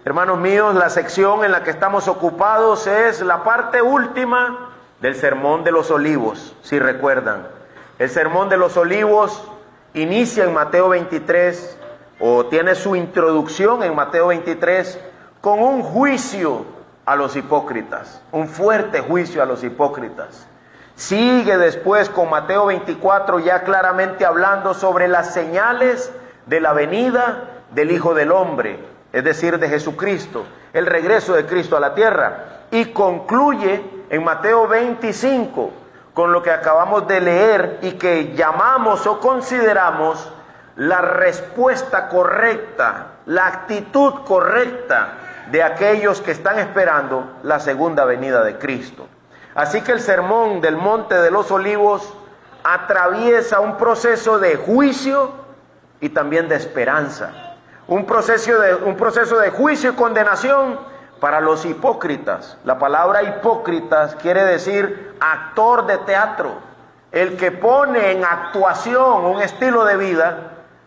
Hermanos míos, la sección en la que estamos ocupados es la parte última del Sermón de los Olivos, si recuerdan. El Sermón de los Olivos inicia en Mateo 23, o tiene su introducción en Mateo 23, con un juicio a los hipócritas, un fuerte juicio a los hipócritas. Sigue después con Mateo 24, ya claramente hablando sobre las señales de la venida del Hijo del Hombre, es decir, de Jesucristo, el regreso de Cristo a la tierra. Y concluye en Mateo 25 con lo que acabamos de leer y que llamamos o consideramos la respuesta correcta, la actitud correcta de aquellos que están esperando la segunda venida de Cristo. Así que el sermón del Monte de los Olivos atraviesa un proceso de juicio y también de esperanza. Un proceso de juicio y condenación para los hipócritas. La palabra hipócritas quiere decir actor de teatro, el que pone en actuación un estilo de vida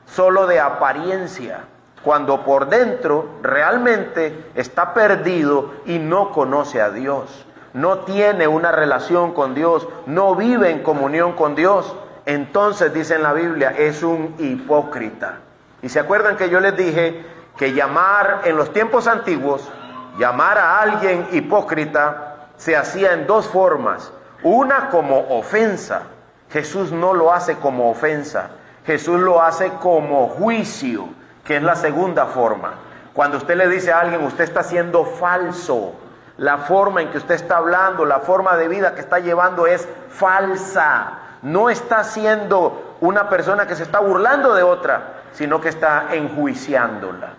solo de apariencia, cuando por dentro realmente está perdido y no conoce a Dios, no tiene una relación con Dios, no vive en comunión con Dios. Entonces, dice en la Biblia, es un hipócrita. Y se acuerdan que yo les dije que llamar en los tiempos antiguos, llamar a alguien hipócrita se hacía en dos formas. Una como ofensa. Jesús no lo hace como ofensa, Jesús lo hace como juicio, que es la segunda forma. Cuando usted le dice a alguien, usted está siendo falso, la forma en que usted está hablando, la forma de vida que está llevando es falsa. No está siendo una persona que se está burlando de otra, sino que está enjuiciándola.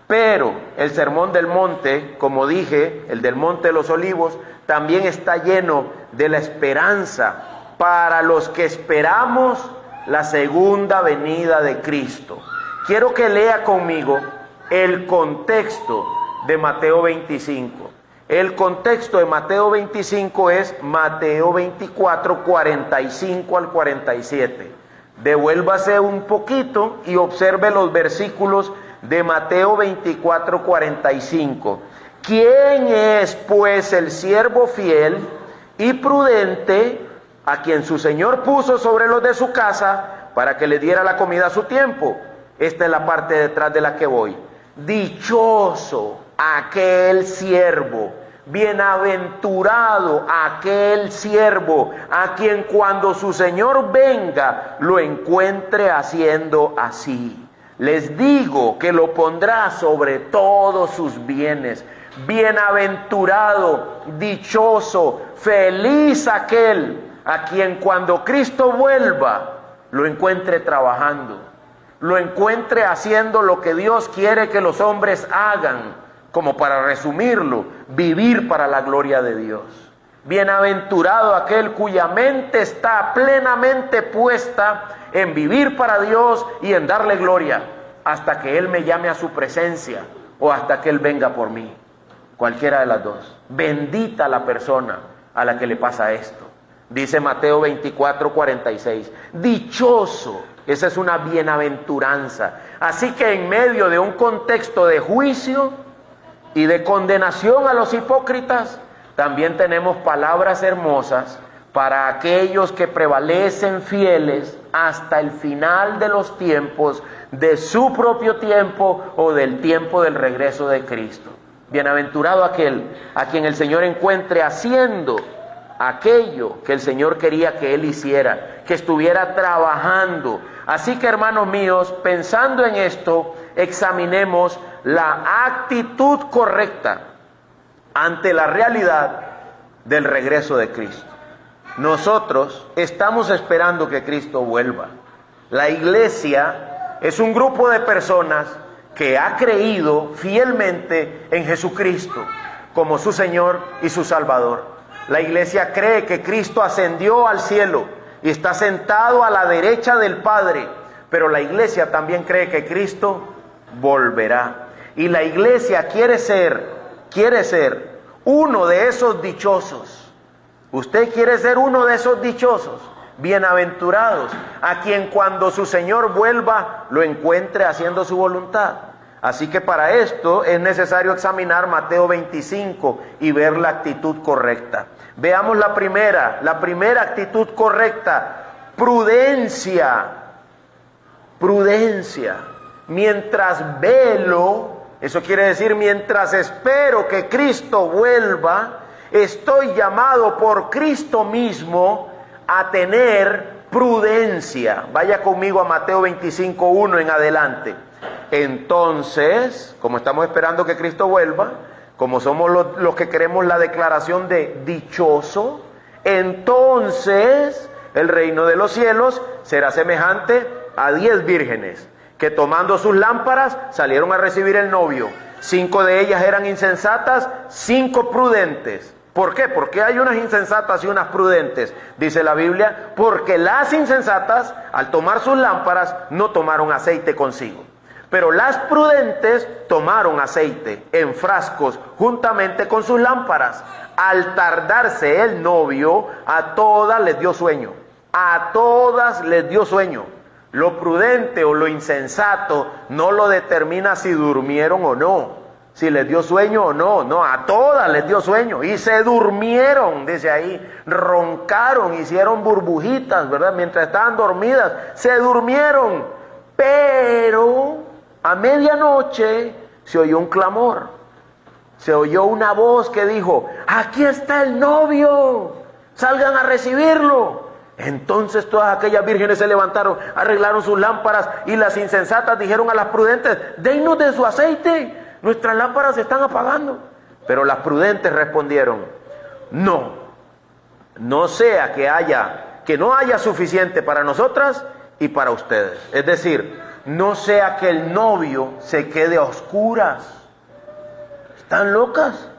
Pero el Sermón del Monte, como dije, el del Monte de los Olivos, también está lleno de la esperanza para los que esperamos la segunda venida de Cristo. Quiero que lea conmigo el contexto de Mateo 25. El contexto de Mateo 25 es Mateo 24, 45 al 47. Devuélvase un poquito y observe los versículos de Mateo 24, 45. ¿Quién es pues el siervo fiel y prudente a quien su señor puso sobre los de su casa para que le diera la comida a su tiempo? Esta es la parte detrás de la que voy. Dichoso aquel siervo, bienaventurado aquel siervo a quien cuando su señor venga lo encuentre haciendo así. Les digo que lo pondrá sobre todos sus bienes. Bienaventurado, dichoso, feliz aquel a quien cuando Cristo vuelva lo encuentre trabajando, lo encuentre haciendo lo que Dios quiere que los hombres hagan, como para resumirlo, vivir para la gloria de Dios. Bienaventurado aquel cuya mente está plenamente puesta en vivir para Dios y en darle gloria, hasta que Él me llame a su presencia o hasta que Él venga por mí. Cualquiera de las dos. Bendita la persona a la que le pasa esto. Dice Mateo 24, 46. Dichoso. Esa es una bienaventuranza. Así que en medio de un contexto de juicio y de condenación a los hipócritas, también tenemos palabras hermosas para aquellos que prevalecen fieles hasta el final de los tiempos, de su propio tiempo o del tiempo del regreso de Cristo. Bienaventurado aquel a quien el Señor encuentre haciendo aquello que el Señor quería que él hiciera, que estuviera trabajando. Así que, hermanos míos, pensando en esto, examinemos la actitud correcta ante la realidad del regreso de Cristo. Nosotros estamos esperando que Cristo vuelva. La iglesia es un grupo de personas que ha creído fielmente en Jesucristo como su Señor y su Salvador. La iglesia cree que Cristo ascendió al cielo y está sentado a la derecha del Padre, pero la iglesia también cree que Cristo volverá. Y la iglesia quiere ser uno de esos dichosos. Usted quiere ser uno de esos dichosos, bienaventurados, a quien cuando su Señor vuelva lo encuentre haciendo su voluntad, Así que para esto es necesario examinar Mateo 25 y ver la actitud correcta. Veamos la primera actitud correcta: prudencia. Prudencia. Mientras velo, eso quiere decir mientras espero que Cristo vuelva, estoy llamado por Cristo mismo a tener prudencia. Vaya conmigo a Mateo 25:1 en adelante. Entonces, como estamos esperando que Cristo vuelva, como somos los que queremos la declaración de dichoso, entonces el reino de los cielos será semejante a 10 vírgenes que tomando sus lámparas salieron a recibir el novio. 5 de ellas eran insensatas, 5 prudentes. ¿Por qué? Porque hay unas insensatas y unas prudentes. Dice la Biblia, porque las insensatas, al tomar sus lámparas, no tomaron aceite consigo. Pero las prudentes tomaron aceite en frascos juntamente con sus lámparas. Al tardarse el novio, a todas les dio sueño. A todas les dio sueño. Lo prudente o lo insensato no lo determina si durmieron o no, si les dio sueño o no. No, a todas les dio sueño y se durmieron, dice ahí, roncaron, hicieron burbujitas, ¿verdad? Mientras estaban dormidas, se durmieron. Pero a medianoche se oyó un clamor, se oyó una voz que dijo: aquí está el novio, salgan a recibirlo. Entonces todas aquellas vírgenes se levantaron, arreglaron sus lámparas, y las insensatas dijeron a las prudentes: denos de su aceite, nuestras lámparas se están apagando. Pero las prudentes respondieron: no sea que no haya suficiente para nosotras y para ustedes. Es decir, no sea que el novio se quede a oscuras. ¿Están locas?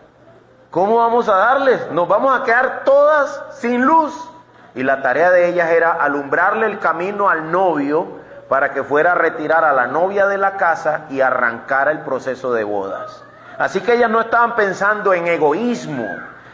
¿Cómo vamos a darles? Nos vamos a quedar todas sin luz. Y la tarea de ellas era alumbrarle el camino al novio para que fuera a retirar a la novia de la casa y arrancara el proceso de bodas. Así que ellas no estaban pensando en egoísmo,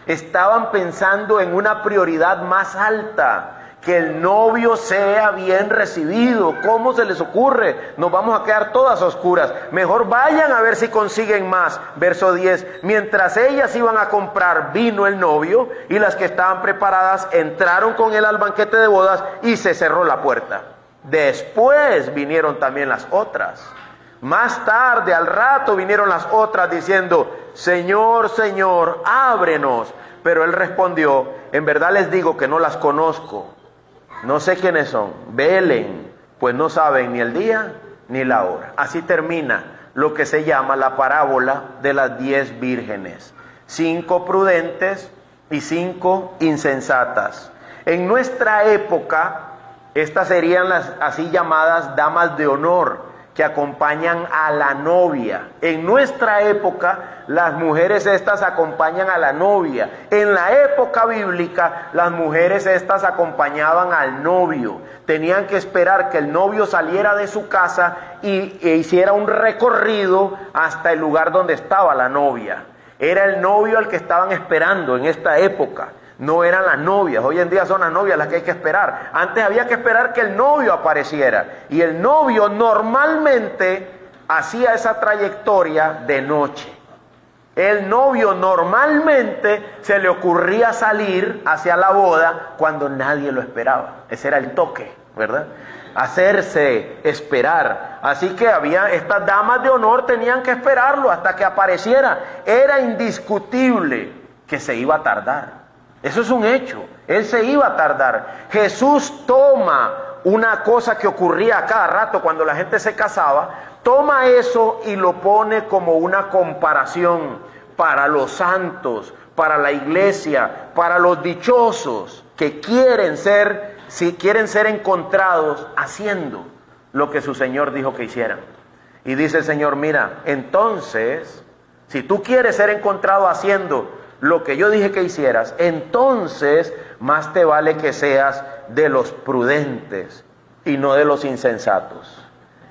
estaban pensando en una prioridad más alta: que el novio sea bien recibido. ¿Cómo se les ocurre? Nos vamos a quedar todas a oscuras. Mejor vayan a ver si consiguen más. Verso 10. Mientras ellas iban a comprar, vino el novio, y las que estaban preparadas entraron con él al banquete de bodas y se cerró la puerta. Después vinieron también las otras. Más tarde, al rato, vinieron las otras diciendo: Señor, Señor, ábrenos. Pero él respondió: en verdad les digo que no las conozco. No sé quiénes son. Velen, pues no saben ni el día ni la hora. Así termina lo que se llama la parábola de las 10 vírgenes. 5 prudentes y 5 insensatas. En nuestra época, estas serían las así llamadas damas de honor, que acompañan a la novia. En nuestra época, las mujeres estas acompañan a la novia. En la época bíblica, las mujeres estas acompañaban al novio. Tenían que esperar que el novio saliera de su casa e hiciera un recorrido hasta el lugar donde estaba la novia. Era el novio al que estaban esperando en esta época. No eran las novias. Hoy en día son las novias las que hay que esperar. Antes había que esperar que el novio apareciera. Y el novio normalmente hacía esa trayectoria de noche. El novio normalmente se le ocurría salir hacia la boda cuando nadie lo esperaba. Ese era el toque, ¿verdad? Hacerse esperar. Así que había estas damas de honor, tenían que esperarlo hasta que apareciera. Era indiscutible que se iba a tardar. Eso es un hecho. Él se iba a tardar. Jesús toma una cosa que ocurría a cada rato cuando la gente se casaba, toma eso y lo pone como una comparación para los santos, para la iglesia, para los dichosos que quieren ser encontrados haciendo lo que su Señor dijo que hicieran. Y dice el Señor: mira, entonces, si tú quieres ser encontrado haciendo lo que yo dije que hicieras, entonces más te vale que seas de los prudentes y no de los insensatos.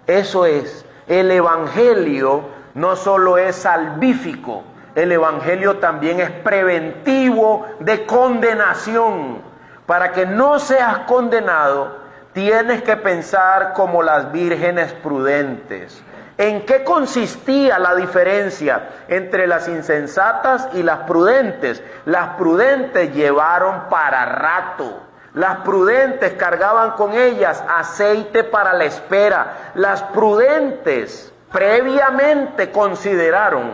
Eso es, el evangelio no solo es salvífico, el evangelio también es preventivo de condenación. Para que no seas condenado, tienes que pensar como las vírgenes prudentes. ¿En qué consistía la diferencia entre las insensatas y las prudentes? Las prudentes llevaron para rato. Las prudentes cargaban con ellas aceite para la espera. Las prudentes previamente consideraron,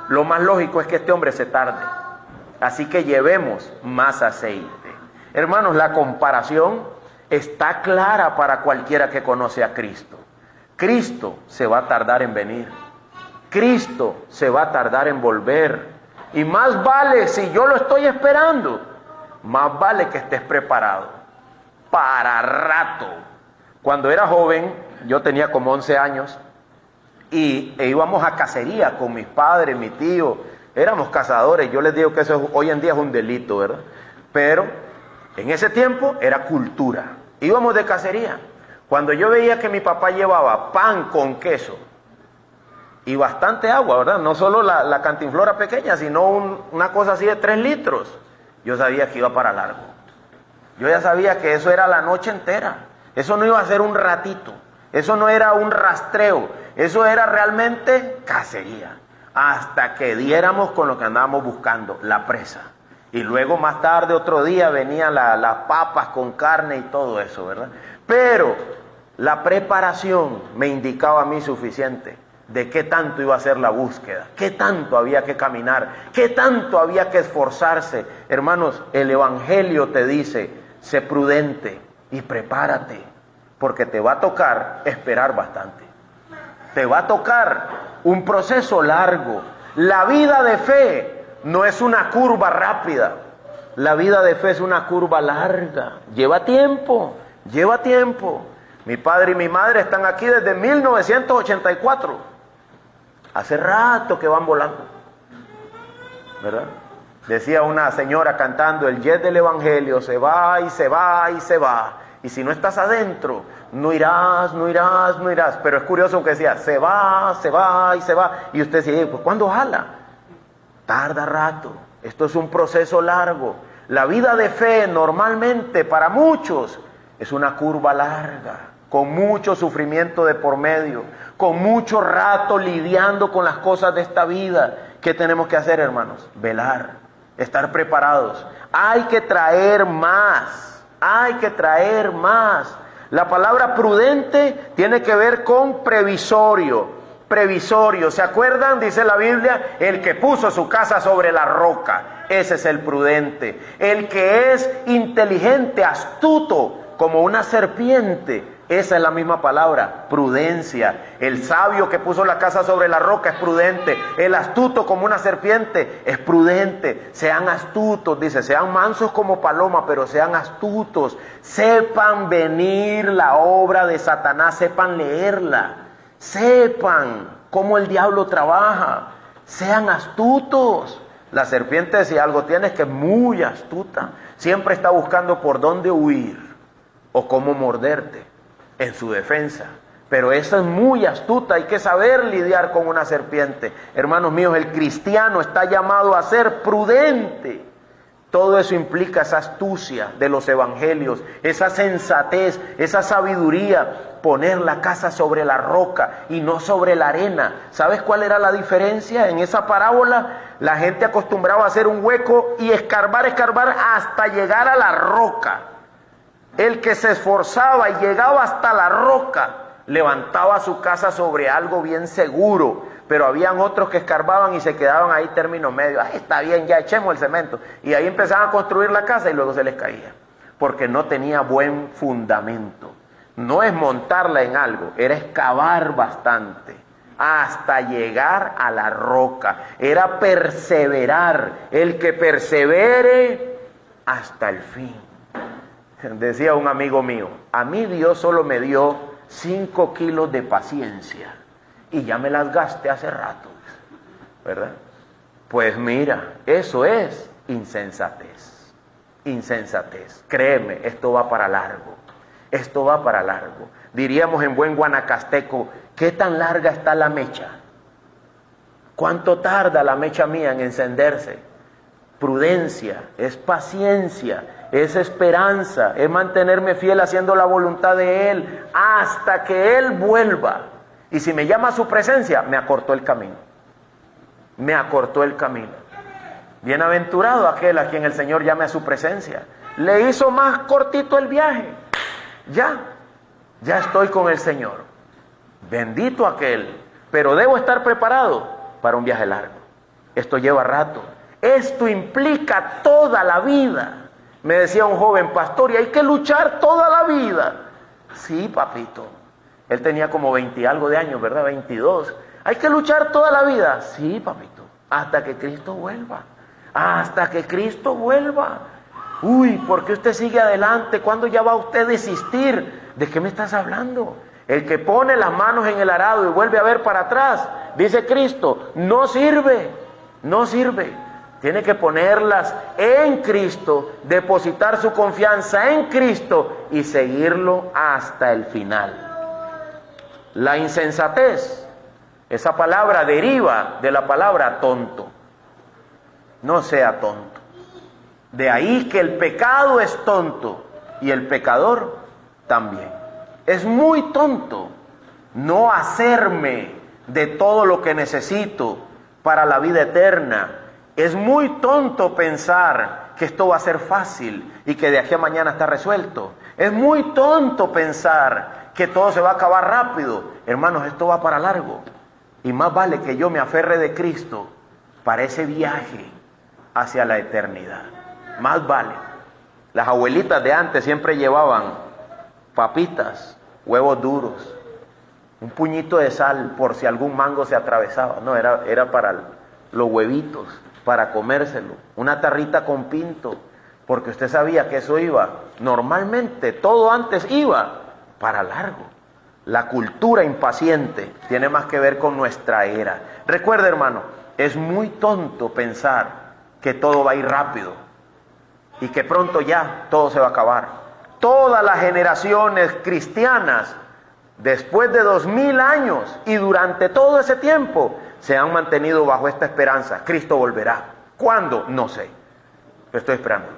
lo más lógico es que este hombre se tarde, así que llevemos más aceite. Hermanos, la comparación está clara para cualquiera que conoce a Cristo. Cristo se va a tardar en venir. Cristo se va a tardar en volver. Y más vale, si yo lo estoy esperando, más vale que estés preparado para rato. Cuando era joven, yo tenía como 11 años, e íbamos a cacería con mis padres, mi tío. Éramos cazadores. Yo les digo que eso hoy en día es un delito, ¿verdad? Pero en ese tiempo era cultura. Íbamos de cacería. Cuando yo veía que mi papá llevaba pan con queso y bastante agua, ¿verdad? No solo la cantinflora pequeña, sino una cosa así de 3 litros. Yo sabía que iba para largo. Yo ya sabía que eso era la noche entera. Eso no iba a ser un ratito. Eso no era un rastreo. Eso era realmente cacería. Hasta que diéramos con lo que andábamos buscando, la presa. Y luego más tarde, otro día, venían las papas con carne y todo eso, ¿verdad? Pero la preparación me indicaba a mí suficiente de qué tanto iba a ser la búsqueda, qué tanto había que caminar, qué tanto había que esforzarse. Hermanos, el Evangelio te dice, sé prudente y prepárate, porque te va a tocar esperar bastante. Te va a tocar un proceso largo. La vida de fe no es una curva rápida. La vida de fe es una curva larga. Lleva tiempo, lleva tiempo. Mi padre y mi madre están aquí desde 1984. Hace rato que van volando, ¿verdad? Decía una señora cantando, el jet del Evangelio se va y se va y se va. Y si no estás adentro, no irás, no irás, no irás. Pero es curioso que decía, se va y se va. Y usted dice, pues ¿cuándo jala? Tarda rato. Esto es un proceso largo. La vida de fe normalmente para muchos es una curva larga, con mucho sufrimiento de por medio, con mucho rato lidiando con las cosas de esta vida. ¿Qué tenemos que hacer, hermanos? Velar, estar preparados. Hay que traer más, hay que traer más. La palabra prudente tiene que ver con previsorio. Previsorio, ¿se acuerdan? Dice la Biblia, el que puso su casa sobre la roca, ese es el prudente. El que es inteligente, astuto, como una serpiente, esa es la misma palabra, prudencia. El sabio que puso la casa sobre la roca es prudente. El astuto como una serpiente es prudente. Sean astutos, dice, sean mansos como paloma, pero sean astutos. Sepan venir la obra de Satanás, sepan leerla. Sepan cómo el diablo trabaja. Sean astutos. La serpiente, si algo tiene, es que es muy astuta. Siempre está buscando por dónde huir o cómo morderte en su defensa. Pero esa es muy astuta. Hay que saber lidiar con una serpiente. Hermanos míos, el cristiano está llamado a ser prudente. Todo eso implica esa astucia de los evangelios, esa sensatez, esa sabiduría. Poner la casa sobre la roca y no sobre la arena. ¿Sabes cuál era la diferencia? En esa parábola, la gente acostumbraba a hacer un hueco y escarbar hasta llegar a la roca. El que se esforzaba y llegaba hasta la roca, levantaba su casa sobre algo bien seguro. Pero habían otros que escarbaban y se quedaban ahí término medio. Ay, está bien, ya echemos el cemento. Y ahí empezaban a construir la casa y luego se les caía. Porque no tenía buen fundamento. No es montarla en algo, era excavar bastante hasta llegar a la roca. Era perseverar. El que persevere hasta el fin. Decía un amigo mío, a mí Dios solo me dio 5 kilos de paciencia y ya me las gasté hace rato, ¿verdad? Pues mira, eso es insensatez. Insensatez. Créeme, esto va para largo. Esto va para largo. Diríamos en buen guanacasteco, ¿qué tan larga está la mecha? ¿Cuánto tarda la mecha mía en encenderse? Prudencia, es paciencia, es esperanza, es mantenerme fiel haciendo la voluntad de Él hasta que Él vuelva. Y si me llama a su presencia, me acortó el camino. Me acortó el camino. Bienaventurado aquel a quien el Señor llame a su presencia. Le hizo más cortito el viaje. Ya estoy con el Señor. Bendito aquel. Pero debo estar preparado para un viaje largo. Esto lleva rato. Esto implica toda la vida. Me decía un joven pastor, y hay que luchar toda la vida. Sí, papito. Él tenía como 20 y algo de años, ¿verdad? 22. Hay que luchar toda la vida. Sí, papito. Hasta que Cristo vuelva. Hasta que Cristo vuelva. Uy, ¿por qué usted sigue adelante? ¿Cuándo ya va usted a desistir? ¿De qué me estás hablando? El que pone las manos en el arado y vuelve a ver para atrás, dice Cristo, no sirve. No sirve. Tiene que ponerlas en Cristo, depositar su confianza en Cristo y seguirlo hasta el final. La insensatez, esa palabra deriva de la palabra tonto. No sea tonto. De ahí que el pecado es tonto y el pecador también. Es muy tonto no hacerme de todo lo que necesito para la vida eterna. Es muy tonto pensar que esto va a ser fácil y que de aquí a mañana está resuelto. Es muy tonto pensar que todo se va a acabar rápido. Hermanos, esto va para largo. Y más vale que yo me aferre de Cristo para ese viaje hacia la eternidad. Más vale. Las abuelitas de antes siempre llevaban papitas, huevos duros, un puñito de sal por si algún mango se atravesaba. No, era para los huevitos, para comérselo. Una tarrita con pinto, porque usted sabía que eso iba, normalmente todo antes iba para largo. La cultura impaciente tiene más que ver con nuestra era. Recuerde, hermano, es muy tonto pensar que todo va a ir rápido y que pronto ya todo se va a acabar. Todas las generaciones cristianas, después de 2000 años y durante todo ese tiempo, se han mantenido bajo esta esperanza. Cristo volverá. ¿Cuándo? No sé. Estoy esperando.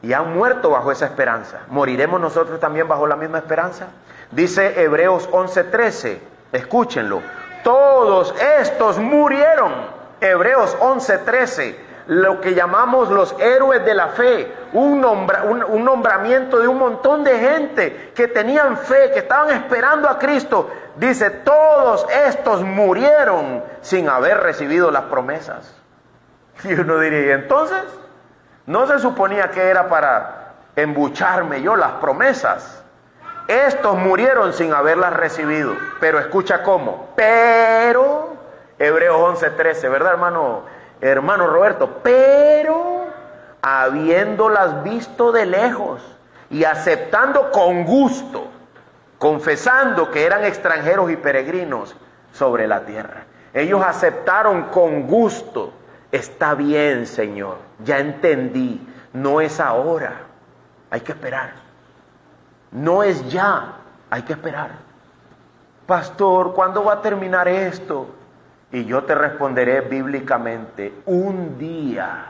Y han muerto bajo esa esperanza. ¿Moriremos nosotros también bajo la misma esperanza? Dice Hebreos 11:13. Escúchenlo. Todos estos murieron. Hebreos 11:13. Lo que llamamos los héroes de la fe. Un nombramiento de un montón de gente que tenían fe, que estaban esperando a Cristo. Dice, todos estos murieron sin haber recibido las promesas. Y uno diría, entonces, ¿no se suponía que era para embucharme yo las promesas? Estos murieron sin haberlas recibido. Pero escucha cómo. Pero, Hebreos 11:13, ¿verdad, hermano Roberto? Pero, habiéndolas visto de lejos y aceptando con gusto, confesando que eran extranjeros y peregrinos sobre la tierra. Ellos aceptaron con gusto. Está bien, Señor, ya entendí, no es ahora, hay que esperar. No es ya, hay que esperar. Pastor, ¿cuándo va a terminar esto? Y yo te responderé bíblicamente, un día.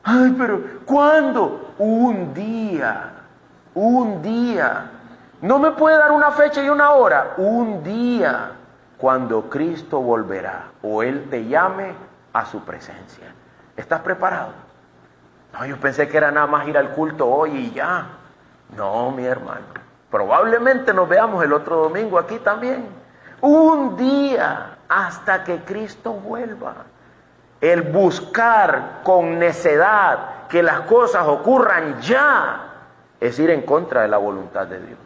Ay, pero ¿cuándo? Un día. No me puede dar una fecha y una hora. Un día, cuando Cristo volverá o Él te llame a su presencia. ¿Estás preparado? No, yo pensé que era nada más ir al culto hoy y ya. No, mi hermano. Probablemente nos veamos el otro domingo aquí también. Un día hasta que Cristo vuelva. El buscar con necedad que las cosas ocurran ya es ir en contra de la voluntad de Dios.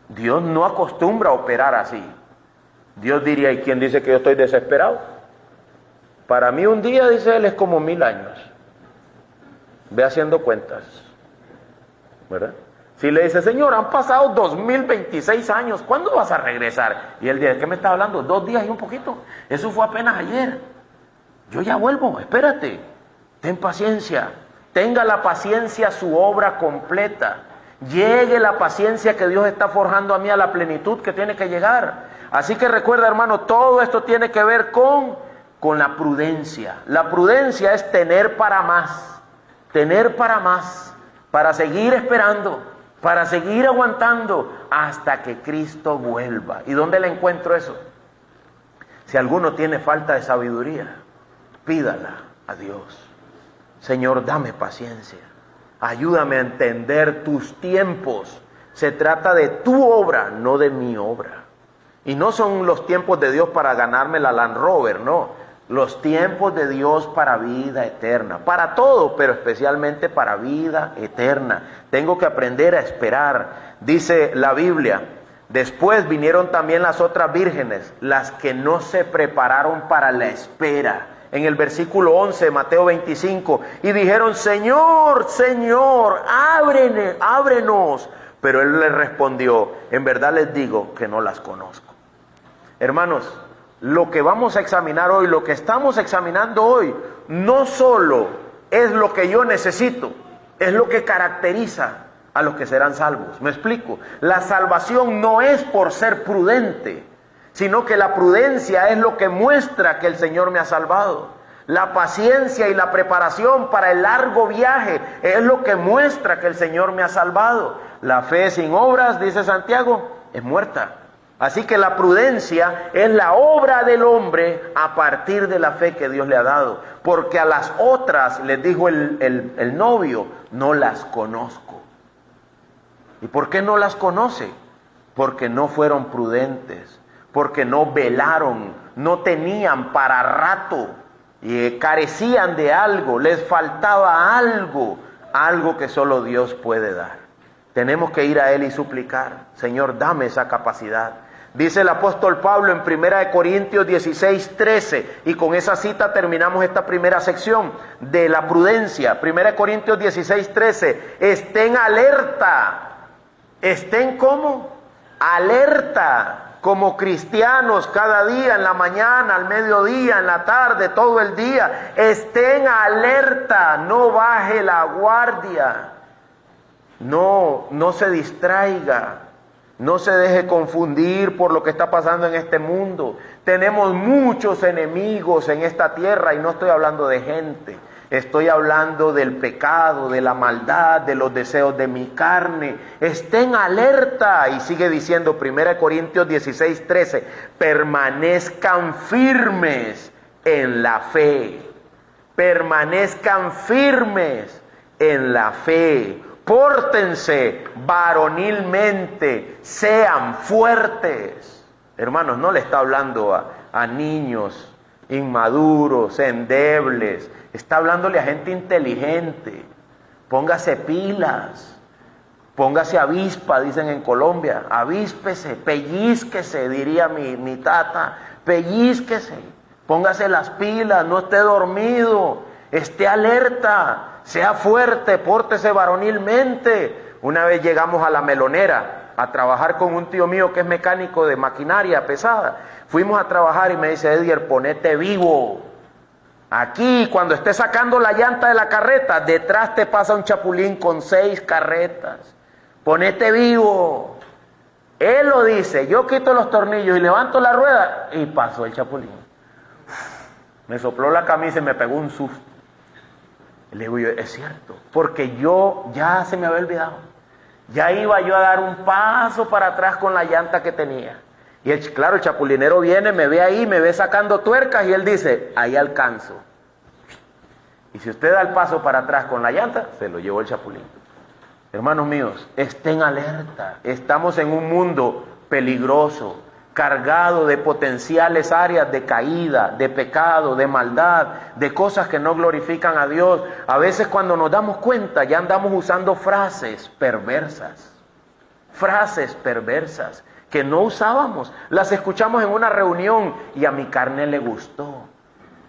Dios no acostumbra a operar así. Dios diría, ¿y quién dice que yo estoy desesperado? Para mí un día, dice Él, es como 1000 años. Ve haciendo cuentas, ¿verdad? Si le dice, Señor, han pasado 2026 años, ¿cuándo vas a regresar? Y Él dice, ¿qué me está hablando? 2 días y un poquito. Eso fue apenas ayer. Yo ya vuelvo, espérate. Ten paciencia. Tenga la paciencia su obra completa. Llegue la paciencia que Dios está forjando a mí a la plenitud que tiene que llegar. Así que recuerda, hermano, todo esto tiene que ver con la prudencia. La prudencia es tener para más, para seguir esperando. para seguir aguantando hasta que Cristo vuelva. ¿Y dónde le encuentro eso? Si alguno tiene falta de sabiduría, pídala a Dios. Señor, dame paciencia. Ayúdame a entender tus tiempos. Se trata de tu obra, no de mi obra. Y no son los tiempos de Dios para ganarme la Land Rover, no. Los tiempos de Dios para vida eterna. Para todo, pero especialmente para vida eterna. Tengo que aprender a esperar. Dice la Biblia, después vinieron también las otras vírgenes, las que no se prepararon para la espera. En el versículo 11 de Mateo 25, y dijeron, Señor, Señor, ábrenos. Pero él les respondió, en verdad les digo que no las conozco. Hermanos, lo que vamos a examinar hoy, lo que estamos examinando hoy, no solo es lo que yo necesito, es lo que caracteriza a los que serán salvos. ¿Me explico? La salvación no es por ser prudente, sino que la prudencia es lo que muestra que el Señor me ha salvado. La paciencia y la preparación para el largo viaje es lo que muestra que el Señor me ha salvado. La fe sin obras, dice Santiago, es muerta. Así que la prudencia es la obra del hombre a partir de la fe que Dios le ha dado. Porque a las otras, les dijo el novio, no las conozco. ¿Y por qué no las conoce? Porque no fueron prudentes, porque no velaron, no tenían para rato, y carecían de algo, les faltaba algo, algo que solo Dios puede dar. Tenemos que ir a Él y suplicar, Señor, dame esa capacidad. Dice el apóstol Pablo en 1 Corintios 16, 13, y con esa cita terminamos esta primera sección de la prudencia. 1 Corintios 16, 13, estén alerta. ¿Estén cómo? Alerta. Como cristianos cada día, en la mañana, al mediodía, en la tarde, todo el día. Estén alerta, no baje la guardia. No se distraiga. No se deje confundir por lo que está pasando en este mundo. Tenemos muchos enemigos en esta tierra y no estoy hablando de gente. Estoy hablando del pecado, de la maldad, de los deseos de mi carne. Estén alerta. Y sigue diciendo 1 Corintios 16, 13. Permanezcan firmes en la fe. Permanezcan firmes en la fe. Pórtense varonilmente. Sean fuertes. Hermanos, no le está hablando a niños inmaduros, endebles. Está hablándole a gente inteligente. Póngase pilas. Póngase avispa, dicen en Colombia. Avíspese, pellizquese, diría mi tata. Pellizquese. Póngase las pilas, no esté dormido. Esté alerta. Sea fuerte, pórtese varonilmente. Una vez llegamos a La Melonera a trabajar con un tío mío que es mecánico de maquinaria pesada. Fuimos a trabajar y me dice, Edgar, ponete vivo. Aquí, cuando estés sacando la llanta de la carreta, detrás te pasa un chapulín con 6 carretas. Ponete vivo. Él lo dice, yo quito los tornillos y levanto la rueda y pasó el chapulín. Me sopló la camisa y me pegó un susto. Le digo yo, es cierto, porque yo ya se me había olvidado. Ya iba yo a dar un paso para atrás con la llanta que tenía. Y claro, el chapulinero viene, me ve ahí, me ve sacando tuercas y él dice, ahí alcanzo. Y si usted da el paso para atrás con la llanta, se lo llevó el chapulín. Hermanos míos, estén alerta. Estamos en un mundo peligroso, cargado de potenciales áreas de caída, de pecado, de maldad, de cosas que no glorifican a Dios. A veces cuando nos damos cuenta ya andamos usando frases perversas que no usábamos. Las escuchamos en una reunión y a mi carne le gustó.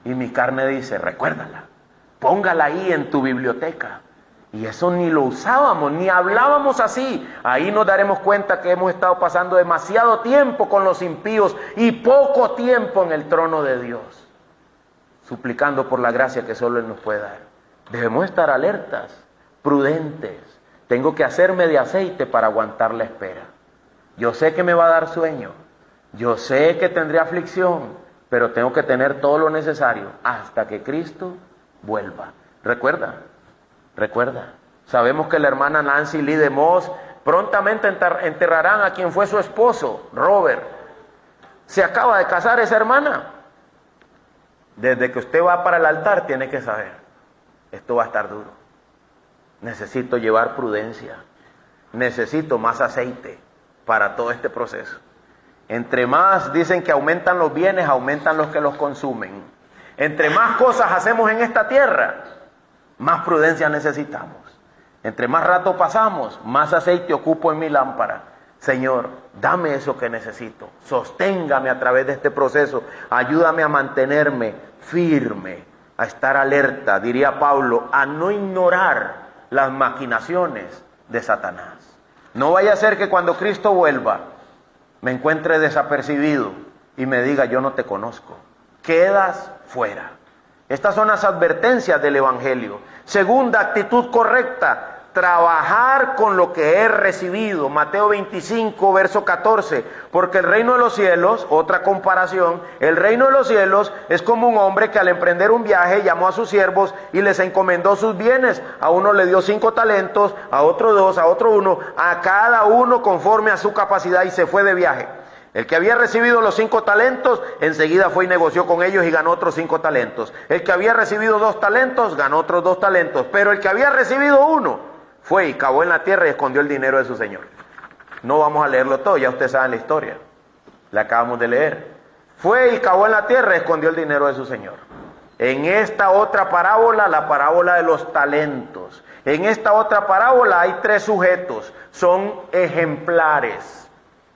Y mi carne dice, recuérdala, póngala ahí en tu biblioteca. Y eso ni lo usábamos, ni hablábamos así. Ahí nos daremos cuenta que hemos estado pasando demasiado tiempo con los impíos y poco tiempo en el trono de Dios, suplicando por la gracia que solo Él nos puede dar. Debemos estar alertas, prudentes. Tengo que hacerme de aceite para aguantar la espera. Yo sé que me va a dar sueño, yo sé que tendré aflicción, pero tengo que tener todo lo necesario hasta que Cristo vuelva. Recuerda, sabemos que la hermana Nancy Lee de Moss Prontamente enterrarán a quien fue su esposo, Robert. Se acaba de casar esa hermana. Desde que usted va para el altar tiene que saber, esto va a estar duro. Necesito llevar prudencia. Necesito más aceite para todo este proceso. Entre más dicen que aumentan los bienes, aumentan los que los consumen. Entre más cosas hacemos en esta tierra, más prudencia necesitamos. Entre más rato pasamos, más aceite ocupo en mi lámpara. Señor, dame eso que necesito. Sosténgame a través de este proceso. Ayúdame a mantenerme firme, a estar alerta, diría Pablo, a no ignorar las maquinaciones de Satanás. No vaya a ser que cuando Cristo vuelva, me encuentre desapercibido y me diga, yo no te conozco. Quedas fuera. Estas son las advertencias del Evangelio. Segunda, actitud correcta. Trabajar con lo que he recibido. Mateo 25, verso 14. Porque el reino de los cielos, otra comparación, el reino de los cielos es como un hombre que al emprender un viaje llamó a sus siervos y les encomendó sus bienes. A uno le dio 5 talentos, a otro 2, a otro 1, a cada uno conforme a su capacidad y se fue de viaje. El que había recibido los 5 talentos, enseguida fue y negoció con ellos y ganó otros 5 talentos. El que había recibido 2 talentos, ganó otros 2 talentos. Pero el que había recibido 1, fue y cavó en la tierra y escondió el dinero de su señor. No vamos a leerlo todo, ya ustedes saben la historia. La acabamos de leer. Fue y cavó en la tierra y escondió el dinero de su señor. En esta otra parábola, la parábola de los talentos. En esta otra parábola hay 3 sujetos. Son ejemplares.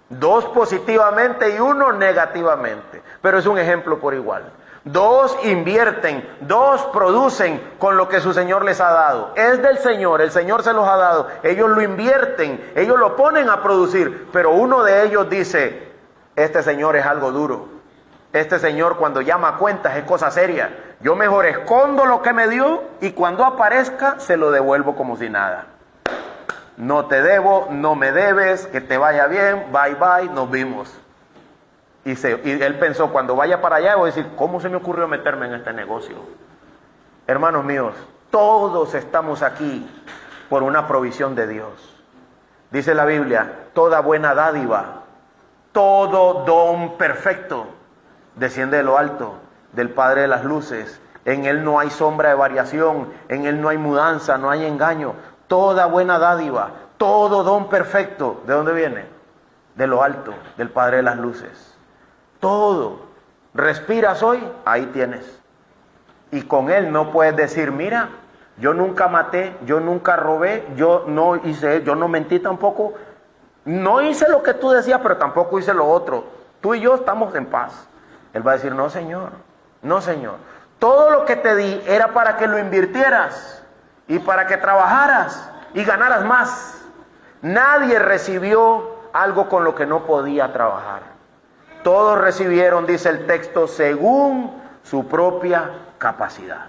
2 positivamente y 1 negativamente. Pero es un ejemplo por igual. 2 invierten, 2 producen con lo que su Señor les ha dado. Es del Señor, el Señor se los ha dado. Ellos lo invierten, ellos lo ponen a producir. Pero uno de ellos dice, este Señor es algo duro. Este Señor cuando llama a cuentas es cosa seria. Yo mejor escondo lo que me dio y cuando aparezca se lo devuelvo como si nada. No te debo, no me debes, que te vaya bien, bye bye, nos vimos. Y él pensó, cuando vaya para allá, voy a decir, ¿cómo se me ocurrió meterme en este negocio? Hermanos míos, todos estamos aquí por una provisión de Dios. Dice la Biblia, toda buena dádiva, todo don perfecto, desciende de lo alto, del Padre de las luces. En Él no hay sombra de variación, en Él no hay mudanza, no hay engaño. Toda buena dádiva, todo don perfecto, ¿de dónde viene? De lo alto, del Padre de las luces. Todo. Respiras hoy, ahí tienes. Y con Él no puedes decir, mira, yo nunca maté, yo nunca robé, yo no mentí tampoco. No hice lo que tú decías, pero tampoco hice lo otro. Tú y yo estamos en paz. Él va a decir, no Señor, no Señor. Todo lo que te di era para que lo invirtieras y para que trabajaras y ganaras más. Nadie recibió algo con lo que no podía trabajar. Todos recibieron, dice el texto, según su propia capacidad.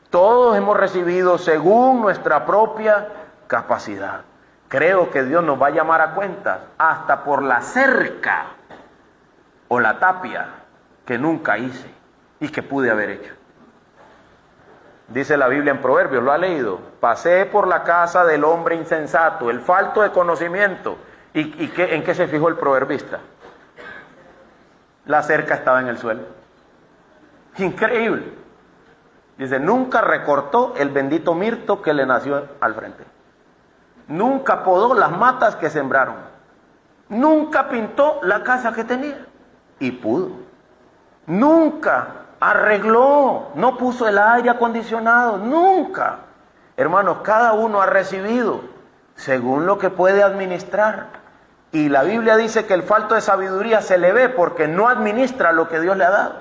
Todos hemos recibido según nuestra propia capacidad. Creo que Dios nos va a llamar a cuentas hasta por la cerca o la tapia que nunca hice y que pude haber hecho. Dice la Biblia en Proverbios, ¿lo ha leído? Pasé por la casa del hombre insensato, el falto de conocimiento. ¿Y en qué se fijó el proverbista? La cerca estaba en el suelo. Increíble. Dice, nunca recortó el bendito mirto que le nació al frente. Nunca podó las matas que sembraron. Nunca pintó la casa que tenía. Y pudo. Nunca arregló, no puso el aire acondicionado. Nunca. Hermanos, cada uno ha recibido según lo que puede administrar. Y la Biblia dice que el falto de sabiduría se le ve porque no administra lo que Dios le ha dado.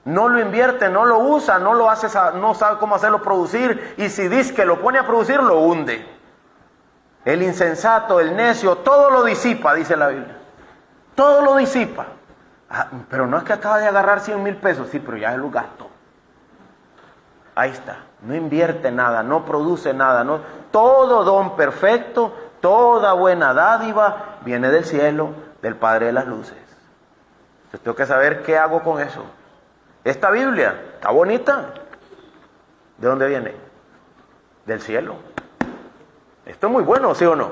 No lo invierte, no lo usa, no lo hace, no sabe cómo hacerlo producir. Y si dice que lo pone a producir, lo hunde. El insensato, el necio, todo lo disipa, dice la Biblia. Todo lo disipa. Ah, pero no es que acaba de agarrar 100,000 pesos. Sí, pero ya se lo gastó. Ahí está. No invierte nada, no produce nada. No. Todo don perfecto, toda buena dádiva viene del cielo, del Padre de las luces. Entonces tengo que saber qué hago con eso. Esta Biblia está bonita. ¿De dónde viene? Del cielo. Esto es muy bueno, ¿sí o no?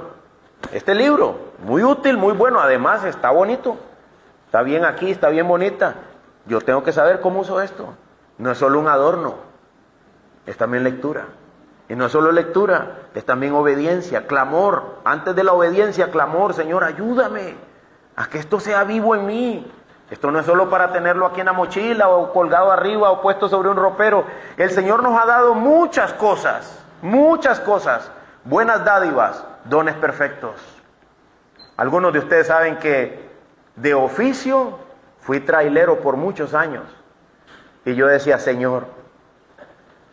Este libro, muy útil, muy bueno, además está bonito. Está bien aquí, está bien bonita. Yo tengo que saber cómo uso esto. No es solo un adorno, es también lectura. Y no es solo lectura, es también obediencia, clamor. Antes de la obediencia, clamor. Señor, ayúdame a que esto sea vivo en mí. Esto no es solo para tenerlo aquí en la mochila o colgado arriba o puesto sobre un ropero. El Señor nos ha dado muchas cosas, buenas dádivas, dones perfectos. Algunos de ustedes saben que de oficio fui trailero por muchos años. Y yo decía, Señor,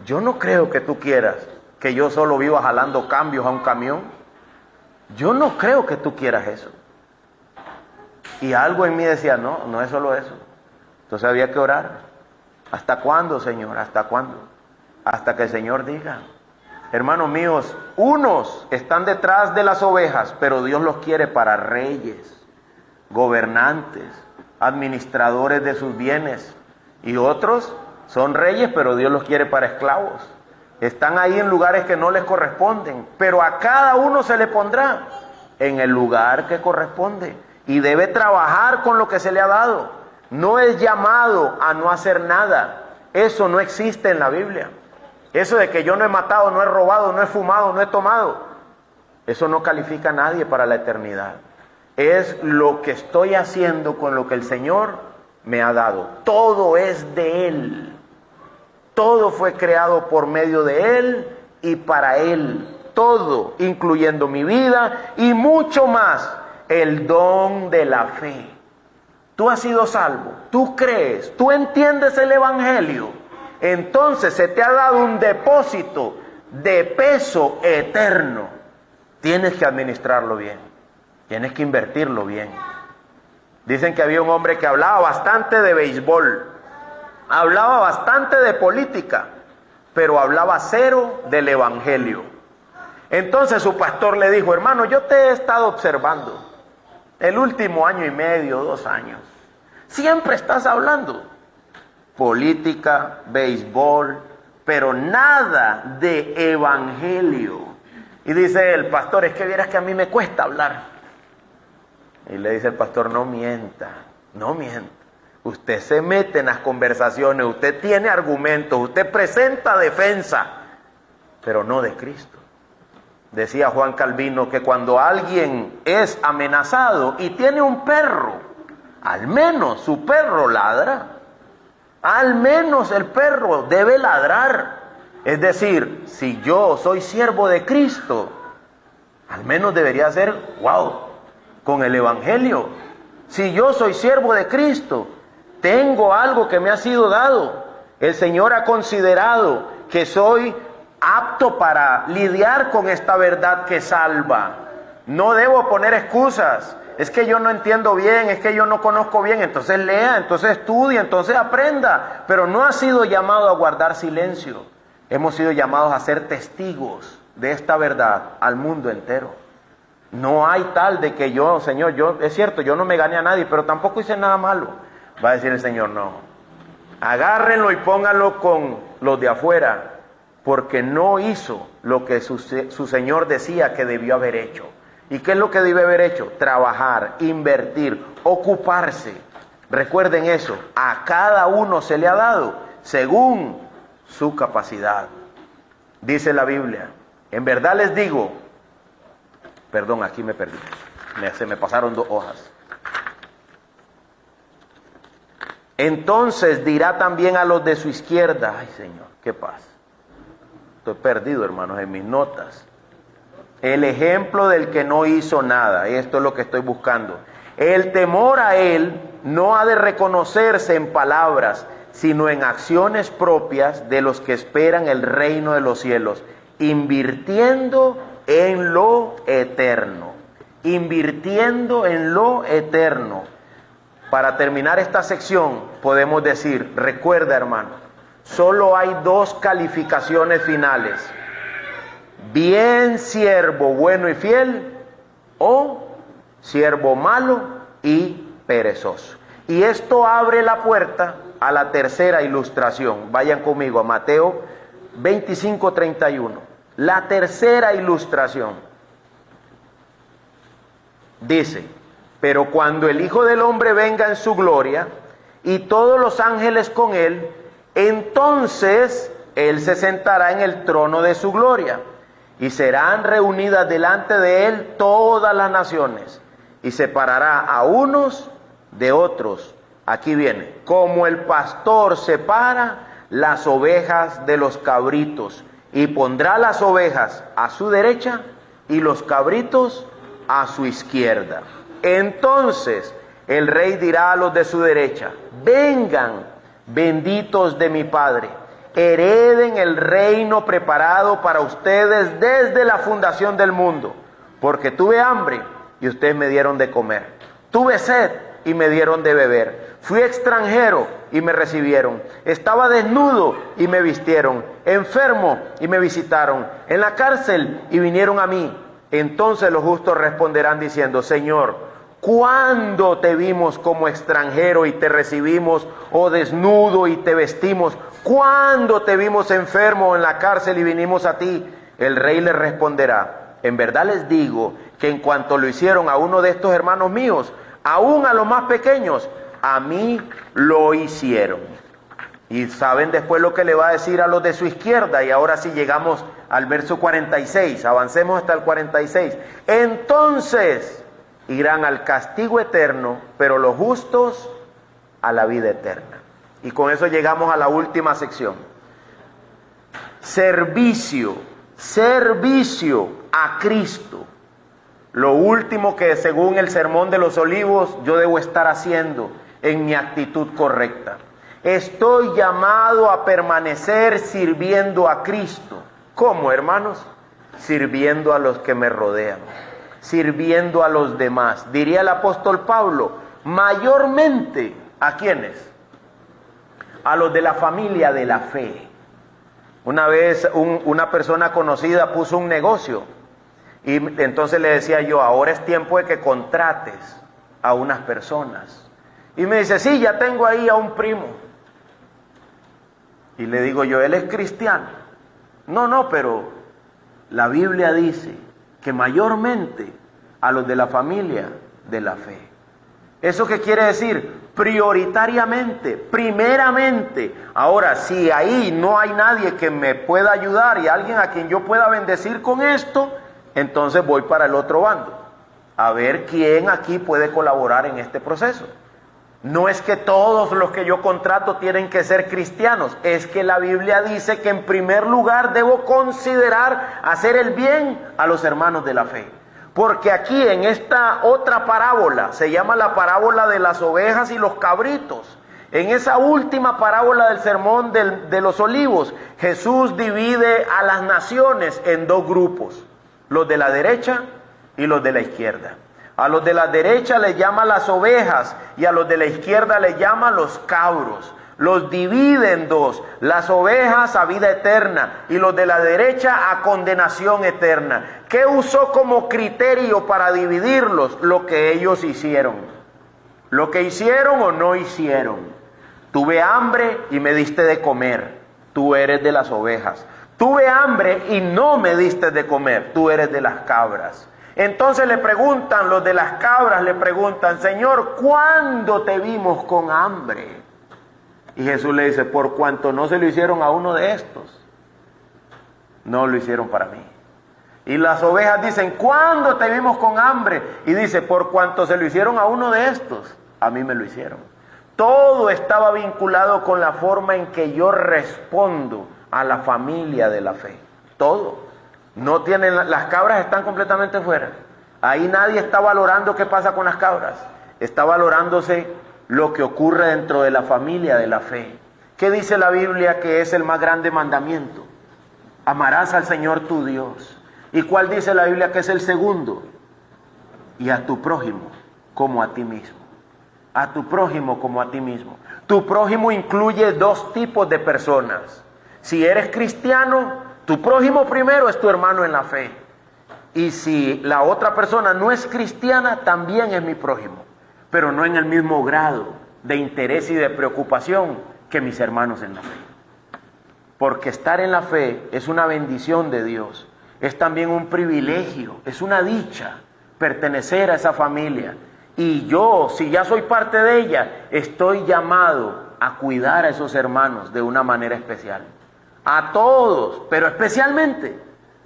yo no creo que tú quieras que yo solo viva jalando cambios a un camión. Yo no creo que tú quieras eso. Y algo en mí decía, no, no es solo eso. Entonces había que orar. ¿Hasta cuándo, Señor? ¿Hasta cuándo? Hasta que el Señor diga. Hermanos míos, unos están detrás de las ovejas, pero Dios los quiere para reyes, gobernantes, administradores de sus bienes. Y otros son reyes, pero Dios los quiere para esclavos. Están ahí en lugares que no les corresponden, pero a cada uno se le pondrá en el lugar que corresponde. Y debe trabajar con lo que se le ha dado. No es llamado a no hacer nada. Eso no existe en la Biblia. Eso de que yo no he matado, no he robado, no he fumado, no he tomado, eso no califica a nadie para la eternidad. Es lo que estoy haciendo con lo que el Señor me ha dado. Todo es de Él. Todo fue creado por medio de Él y para Él. Todo, incluyendo mi vida y mucho más. El don de la fe. Tú has sido salvo, tú crees, tú entiendes el Evangelio. Entonces se te ha dado un depósito de peso eterno. Tienes que administrarlo bien. Tienes que invertirlo bien. Dicen que había un hombre que hablaba bastante de béisbol. Hablaba bastante de política. Pero hablaba cero del Evangelio. Entonces su pastor le dijo, hermano, yo te he estado observando. El último año y medio, 2 años. Siempre estás hablando. Política, béisbol, pero nada de evangelio. Y dice el pastor, es que vieras que a mí me cuesta hablar. Y le dice el pastor, no mienta, no mienta. Usted se mete en las conversaciones, usted tiene argumentos, usted presenta defensa, pero no de Cristo. Decía Juan Calvino que cuando alguien es amenazado y tiene un perro, al menos su perro ladra. Al menos el perro debe ladrar. Es decir, si yo soy siervo de Cristo, al menos debería ser, wow, con el Evangelio. Si yo soy siervo de Cristo, tengo algo que me ha sido dado. El Señor ha considerado que soy apto para lidiar con esta verdad que salva. No debo poner excusas. Es que yo no entiendo bien, es que yo no conozco bien. Entonces lea, entonces estudie, entonces aprenda. Pero no ha sido llamado a guardar silencio. Hemos sido llamados a ser testigos de esta verdad al mundo entero. No hay tal de que yo, Señor, es cierto, yo no me gané a nadie, pero tampoco hice nada malo. Va a decir el Señor, no. Agárrenlo y pónganlo con los de afuera, porque no hizo lo que su Señor decía que debió haber hecho. ¿Y qué es lo que debe haber hecho? Trabajar, invertir, ocuparse. Recuerden eso, a cada uno se le ha dado según su capacidad. Dice la Biblia, en verdad les digo, perdón, aquí me perdí, se me pasaron 2 hojas. Entonces dirá también a los de su izquierda, ay Señor, qué paz. Estoy perdido, hermanos, en mis notas. El ejemplo del que no hizo nada, esto es lo que estoy buscando. El temor a Él no ha de reconocerse en palabras, sino en acciones propias de los que esperan el reino de los cielos, invirtiendo en lo eterno. Invirtiendo en lo eterno. Para terminar esta sección, podemos decir, recuerda, hermano, solo hay 2 calificaciones finales. Bien siervo bueno y fiel, o siervo malo y perezoso. Y esto abre la puerta a la tercera ilustración. Vayan conmigo a Mateo 25:31. La tercera ilustración. Dice, pero cuando el Hijo del Hombre venga en su gloria y todos los ángeles con él, entonces él se sentará en el trono de su gloria y serán reunidas delante de él todas las naciones y separará a unos de otros. Aquí viene, como el pastor separa las ovejas de los cabritos y pondrá las ovejas a su derecha y los cabritos a su izquierda. Entonces el rey dirá a los de su derecha, vengan, benditos de mi Padre, hereden el reino preparado para ustedes desde la fundación del mundo, porque tuve hambre y ustedes me dieron de comer, tuve sed y me dieron de beber, fui extranjero y me recibieron, estaba desnudo y me vistieron, enfermo y me visitaron, en la cárcel y vinieron a mí. Entonces los justos responderán diciendo, Señor, ¿cuándo te vimos como extranjero y te recibimos, o desnudo y te vestimos? ¿Cuándo te vimos enfermo en la cárcel y vinimos a ti? El rey le responderá, en verdad les digo que en cuanto lo hicieron a uno de estos hermanos míos, aún a los más pequeños, a mí lo hicieron. Y saben después lo que le va a decir a los de su izquierda. Y ahora sí llegamos al verso 46, avancemos hasta el 46. Entonces irán al castigo eterno, pero los justos a la vida eterna. Y con eso llegamos a la última sección. Servicio a Cristo. Lo último que según el Sermón de los Olivos yo debo estar haciendo en mi actitud correcta. Estoy llamado a permanecer sirviendo a Cristo. ¿Cómo, hermanos? Sirviendo a los que me rodean, sirviendo a los demás. Diría el apóstol Pablo, mayormente, ¿a quiénes? A los de la familia de la fe. Una vez una persona conocida puso un negocio y entonces le decía yo, ahora es tiempo de que contrates a unas personas. Y me dice, sí, ya tengo ahí a un primo. Y le digo yo, ¿él es cristiano? No, pero la Biblia dice que mayormente a los de la familia de la fe. ¿Eso qué quiere decir? Prioritariamente, primeramente. Ahora, si ahí no hay nadie que me pueda ayudar y alguien a quien yo pueda bendecir con esto, entonces voy para el otro bando, a ver quién aquí puede colaborar en este proceso. No es que todos los que yo contrato tienen que ser cristianos, es que la Biblia dice que en primer lugar debo considerar hacer el bien a los hermanos de la fe. Porque aquí en esta otra parábola, se llama la parábola de las ovejas y los cabritos. En esa última parábola del sermón de los olivos, Jesús divide a las naciones en dos grupos, los de la derecha y los de la izquierda. A los de la derecha les llama las ovejas y a los de la izquierda les llama los cabros. Los divide en dos, las ovejas a vida eterna y los de la derecha a condenación eterna. ¿Qué usó como criterio para dividirlos? Lo que ellos hicieron. Lo que hicieron o no hicieron. Tuve hambre y me diste de comer, tú eres de las ovejas. Tuve hambre y no me diste de comer, tú eres de las cabras. Entonces le preguntan, los de las cabras le preguntan, Señor, ¿cuándo te vimos con hambre? Y Jesús le dice, por cuanto no se lo hicieron a uno de estos, no lo hicieron para mí. Y las ovejas dicen, ¿cuándo te vimos con hambre? Y dice, por cuanto se lo hicieron a uno de estos, a mí me lo hicieron. Todo estaba vinculado con la forma en que yo respondo a la familia de la fe. Todo. No tienen, las cabras están completamente fuera. Ahí nadie está valorando qué pasa con las cabras. Está valorándose lo que ocurre dentro de la familia de la fe. ¿Qué dice la Biblia que es el más grande mandamiento? Amarás al Señor tu Dios. ¿Y cuál dice la Biblia que es el segundo? Y a tu prójimo como a ti mismo. A tu prójimo como a ti mismo. Tu prójimo incluye dos tipos de personas. Si eres cristiano, tu prójimo primero es tu hermano en la fe. Y si la otra persona no es cristiana, también es mi prójimo, pero no en el mismo grado de interés y de preocupación que mis hermanos en la fe. Porque estar en la fe es una bendición de Dios, es también un privilegio, es una dicha, pertenecer a esa familia. Y yo, si ya soy parte de ella, estoy llamado a cuidar a esos hermanos de una manera especial. A todos, pero especialmente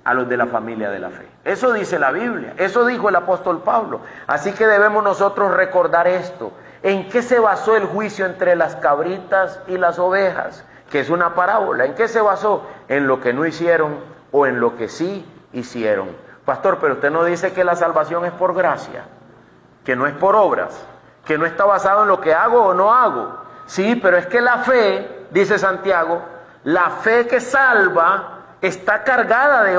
a los de la familia de la fe. Eso dice la Biblia, eso dijo el apóstol Pablo. Así que debemos nosotros recordar esto. ¿En qué se basó el juicio entre las cabritas y las ovejas? Que es una parábola. ¿En qué se basó? En lo que no hicieron o en lo que sí hicieron. Pastor, pero usted no dice que la salvación es por gracia, que no es por obras, que no está basado en lo que hago o no hago. Sí, pero es que la fe, dice Santiago, la fe que salva está cargada de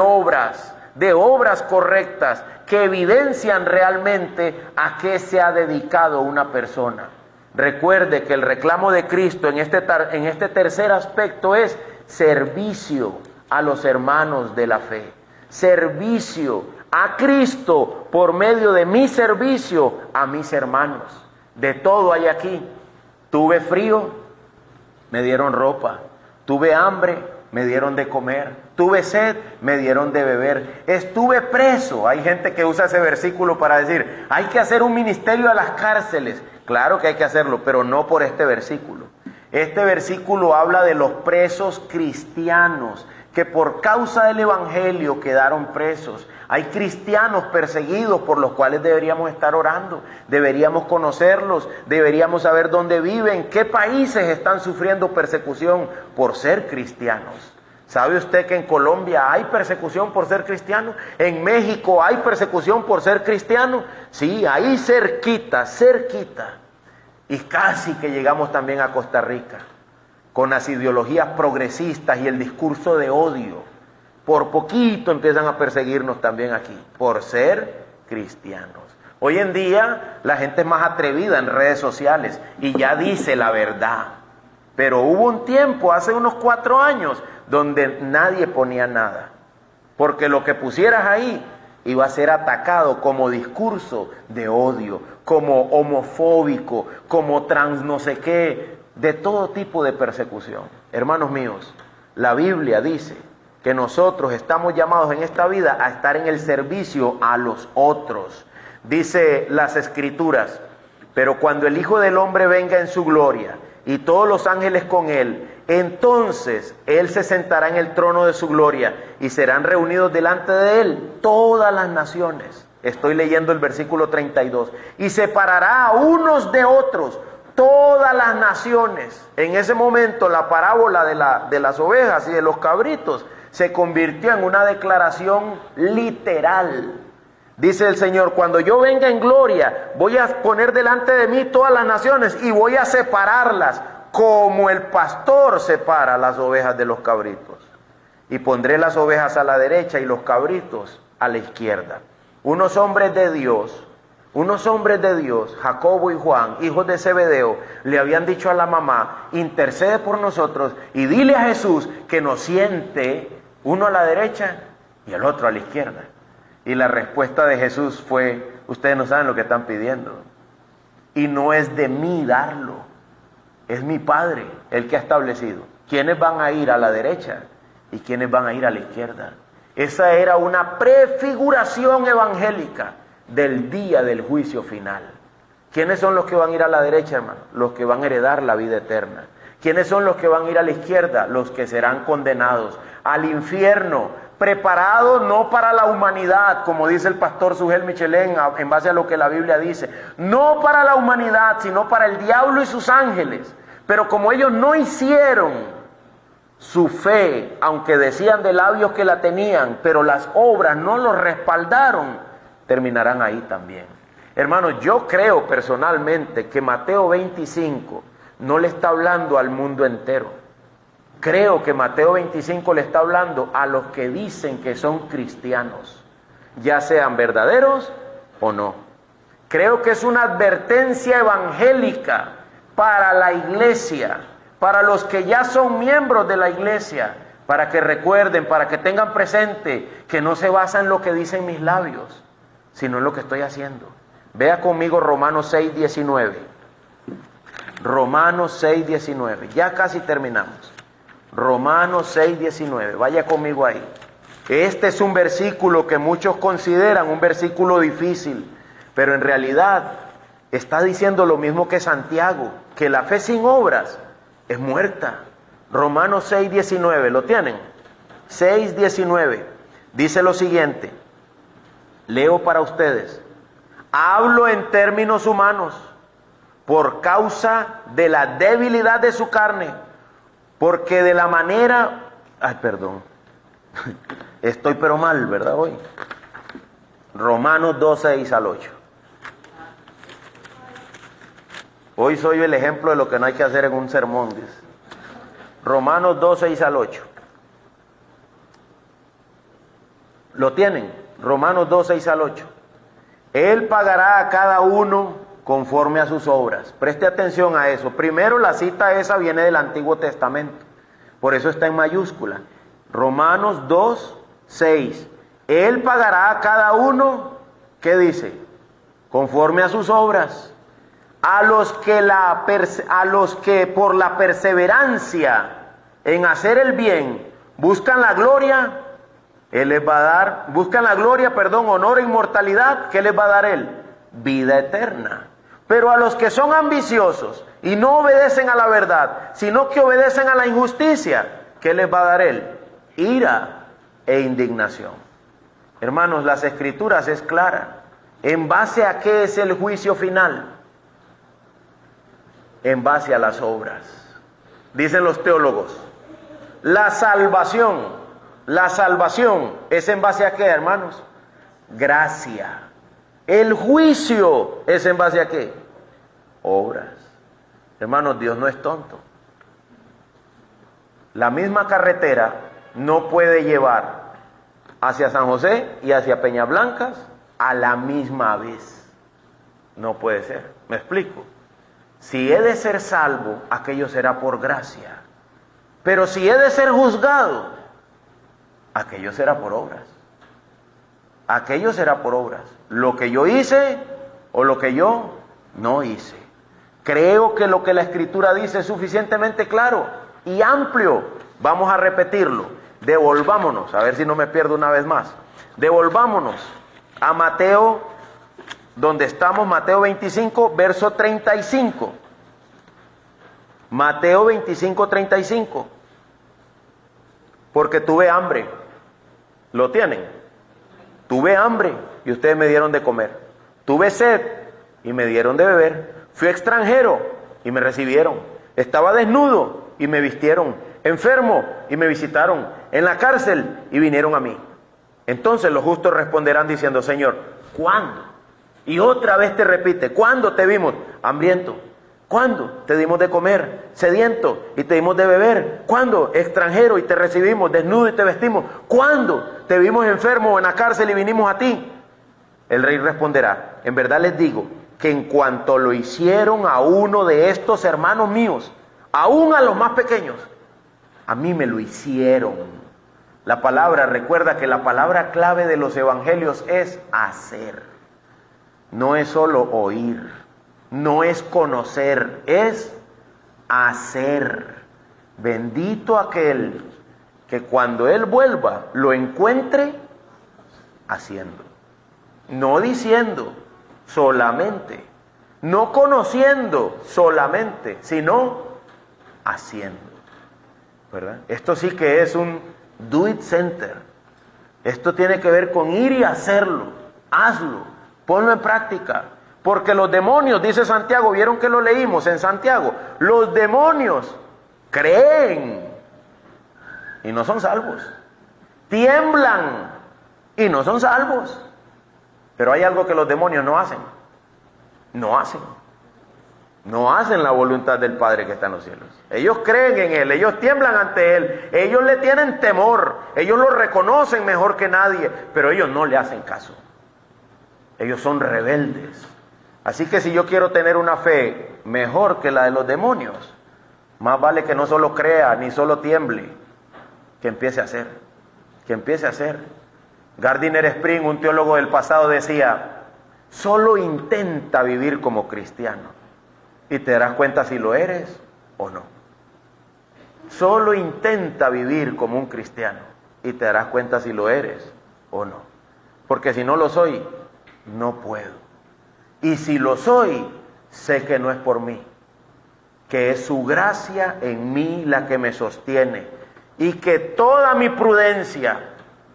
obras correctas que evidencian realmente a qué se ha dedicado una persona. Recuerde que el reclamo de Cristo en este tercer aspecto es servicio a los hermanos de la fe. Servicio a Cristo por medio de mi servicio a mis hermanos. De todo hay aquí. Tuve frío, me dieron ropa. Tuve hambre, me dieron de comer. Tuve sed, me dieron de beber. Estuve preso. Hay gente que usa ese versículo para decir, hay que hacer un ministerio a las cárceles. Claro que hay que hacerlo, pero no por este versículo. Este versículo habla de los presos cristianos que por causa del evangelio quedaron presos. Hay cristianos perseguidos por los cuales deberíamos estar orando, deberíamos conocerlos, deberíamos saber dónde viven, qué países están sufriendo persecución por ser cristianos. ¿Sabe usted que en Colombia hay persecución por ser cristiano? ¿En México hay persecución por ser cristiano? Sí, ahí cerquita. Y casi que llegamos también a Costa Rica, con las ideologías progresistas y el discurso de odio. Por poquito empiezan a perseguirnos también aquí, por ser cristianos. Hoy en día la gente es más atrevida en redes sociales y ya dice la verdad. Pero hubo un tiempo, hace unos 4 años, donde nadie ponía nada. Porque lo que pusieras ahí iba a ser atacado como discurso de odio, como homofóbico, como trans no sé qué, de todo tipo de persecución. Hermanos míos, la Biblia dice que nosotros estamos llamados en esta vida a estar en el servicio a los otros. Dice las Escrituras, pero cuando el Hijo del Hombre venga en su gloria y todos los ángeles con él, entonces él se sentará en el trono de su gloria y serán reunidos delante de él todas las naciones. Estoy leyendo el versículo 32. Y separará a unos de otros todas las naciones. En ese momento la parábola de las ovejas y de los cabritos se convirtió en una declaración literal. Dice el Señor, cuando yo venga en gloria, voy a poner delante de mí todas las naciones y voy a separarlas como el pastor separa las ovejas de los cabritos. Y pondré las ovejas a la derecha y los cabritos a la izquierda. Unos hombres de Dios, Jacobo y Juan, hijos de Zebedeo, le habían dicho a la mamá, intercede por nosotros y dile a Jesús que nos siente uno a la derecha y el otro a la izquierda. Y la respuesta de Jesús fue, ustedes no saben lo que están pidiendo. Y no es de mí darlo, es mi Padre el que ha establecido quiénes van a ir a la derecha y quiénes van a ir a la izquierda. Esa era una prefiguración evangélica del día del juicio final. ¿Quiénes son los que van a ir a la derecha, hermano? Los que van a heredar la vida eterna. ¿Quiénes son los que van a ir a la izquierda? Los que serán condenados al infierno, preparados no para la humanidad, como dice el pastor Sugel Michelén, en base a lo que la Biblia dice, no para la humanidad, sino para el diablo y sus ángeles. Pero como ellos no hicieron su fe, aunque decían de labios que la tenían, pero las obras no los respaldaron, terminarán ahí también. Hermanos, yo creo personalmente que Mateo 25 no le está hablando al mundo entero. Creo que Mateo 25 le está hablando a los que dicen que son cristianos, ya sean verdaderos o no. Creo que es una advertencia evangélica para la iglesia, para los que ya son miembros de la iglesia, para que recuerden, para que tengan presente que no se basa en lo que dicen mis labios, sino en lo que estoy haciendo. Vea conmigo Romanos 6:19. Romanos 6:19. Ya casi terminamos. Romanos 6:19. Vaya conmigo ahí. Este es un versículo que muchos consideran un versículo difícil, pero en realidad está diciendo lo mismo que Santiago, que la fe sin obras es muerta. Romanos 6:19, ¿lo tienen? 6:19, dice lo siguiente, leo para ustedes, hablo en términos humanos, por causa de la debilidad de su carne, porque de la manera, estoy pero mal, ¿verdad? Hoy. Romanos 2:6 al 8. Hoy soy el ejemplo de lo que no hay que hacer en un sermón, dice. Romanos 2:6 al 8. ¿Lo tienen? Romanos 2:6 al 8. Él pagará a cada uno conforme a sus obras. Preste atención a eso. Primero, la cita esa viene del Antiguo Testamento. Por eso está en mayúscula. Romanos 2:6. Él pagará a cada uno, ¿qué dice? Conforme a sus obras. A los que por la perseverancia en hacer el bien buscan la gloria, Él les va a dar, honor e inmortalidad, ¿qué les va a dar Él? Vida eterna. Pero a los que son ambiciosos y no obedecen a la verdad, sino que obedecen a la injusticia, ¿qué les va a dar Él? Ira e indignación. Hermanos, las Escrituras es clara. ¿En base a qué es el juicio final? En base a las obras. Dicen los teólogos, la salvación es en base a qué, hermanos? Gracia. El juicio es en base a qué? Obras. Hermanos, Dios no es tonto. La misma carretera no puede llevar hacia San José y hacia Peñablancas a la misma vez. No puede ser. ¿Me explico? Si he de ser salvo, aquello será por gracia. Pero si he de ser juzgado, aquello será por obras. Aquello será por obras. Lo que yo hice o lo que yo no hice. Creo que lo que la Escritura dice es suficientemente claro y amplio. Vamos a repetirlo. Devolvámonos, a ver si no me pierdo una vez más. Devolvámonos a Mateo, donde estamos, Mateo 25, verso 35. Mateo 25, 35. Porque tuve hambre. ¿Lo tienen? Tuve hambre y ustedes me dieron de comer. Tuve sed y me dieron de beber. Fui extranjero y me recibieron. Estaba desnudo y me vistieron. Enfermo y me visitaron. En la cárcel y vinieron a mí. Entonces los justos responderán diciendo, Señor, ¿cuándo? Y otra vez te repite, ¿cuándo te vimos hambriento? ¿Cuándo te dimos de comer? Sediento y te dimos de beber. ¿Cuándo? Extranjero y te recibimos, desnudo y te vestimos. ¿Cuándo te vimos enfermo en la cárcel y vinimos a ti? El rey responderá, en verdad les digo, que en cuanto lo hicieron a uno de estos hermanos míos, aún a los más pequeños, a mí me lo hicieron. La palabra, recuerda que la palabra clave de los evangelios es hacer. No es solo oír, no es conocer, es hacer. Bendito aquel que cuando Él vuelva lo encuentre haciendo. No diciendo solamente, no conociendo solamente, sino haciendo. ¿Verdad? Esto sí que es un do it center. Esto tiene que ver con ir y hacerlo. Hazlo, ponlo en práctica. Porque los demonios, dice Santiago, vieron que lo leímos en Santiago, los demonios creen y no son salvos. Tiemblan y no son salvos. Pero hay algo que los demonios no hacen. No hacen la voluntad del Padre que está en los cielos. Ellos creen en Él, ellos tiemblan ante Él, ellos le tienen temor, ellos lo reconocen mejor que nadie, pero ellos no le hacen caso. Ellos son rebeldes. Así que si yo quiero tener una fe mejor que la de los demonios, más vale que no solo crea ni solo tiemble, que empiece a hacer, Gardiner Spring, un teólogo del pasado, decía, solo intenta vivir como cristiano y te darás cuenta si lo eres o no. Solo intenta vivir como un cristiano y te darás cuenta si lo eres o no. Porque si no lo soy, no puedo. Y si lo soy, sé que no es por mí, que es su gracia en mí la que me sostiene. Y que toda mi prudencia,